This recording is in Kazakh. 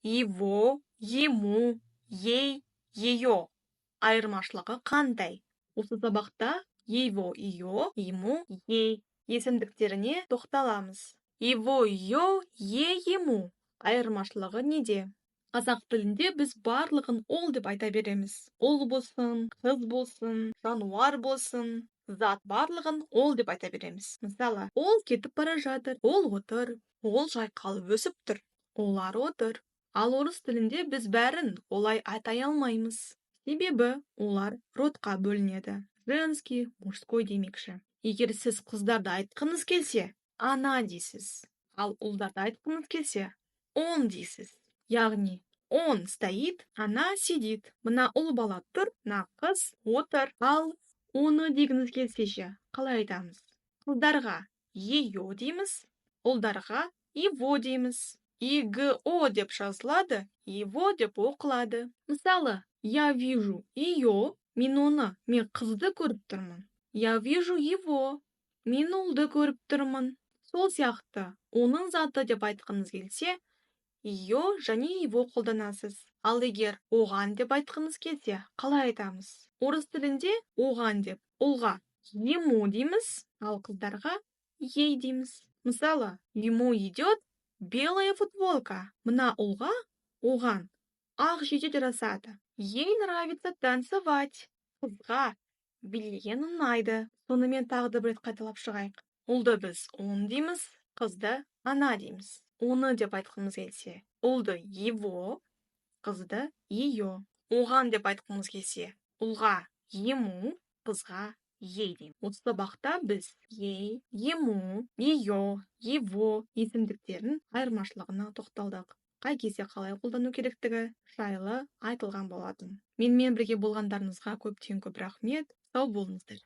его, ему, ей, ее айырмашылығы қандай? Осы сабақта его, ее, ему, ей есімдіктеріне тоқталамыз. Его, ее, ей, ему айырмашылығы неде? Қазақ тілінде біз барлығын ол деп айта береміз. Ол болсын, қыз болсын, жануар болсын, зат барлығын ол деп айта береміз. Мысалы, ол кетіп бара жатыр, ол отыр, ол жайқалып өсіп тұр, олар отыр. Ал орыс тілінде біз бәрін олай айтай алмаймыз. Себебі олар родқа бөлінеді. Женский, мужской демекші. Егер сіз қыздарды айтқыңыз келсе, она дейсіз. Ал ұлдарды айтқыңыз келсе, он дейсіз. Яғни, он стоит, она сидит. Мына ұл бала тұр, мына қыз отыр. Ал оны дегіңіз келсе ше, қалай айтамыз? Қыздарға ее дейміз, ұлдарға его дейміз. ИГО деп жазылады, его деп оқылады. Мысалы, я вижу ее, мен қызды көріп тұрмын. Я вижу его, мен ұлды көріп тұрмын. Сол сияқты, оның заты деп айтқыңыз келсе, ее және его қолданасыз. Ал егер оған деп айтқыңыз келсе, қалай айтамыз? Орыс тілінде оған деп ұлға ему дейміз, ал қыздарға ей дейміз. Мысалы, ему идет белая футболка. Мына ұлға, оған ақ жейде жарасады. Ей нравится танцевать. Қызға билеген ұнайды. Сонымен тағы да бір рет қайталап шығайық. Ұлды біз он дейміз, қызды она дейміз. Оны деп айтқымыз келсе, ұлды его, қызды ее. Оған деп айтқымыз келсе, ұлға ему, қызға ей дейміз. Осы сабақта біз ей, ему, ее, его есімдіктерін айырмашылығына тоқталдық. Қай кезде қалай қолдану керектігі жайлы айтылған болатын. Менімен бірге болғандарыңызға көптен көп рахмет. Сау болыңыздар.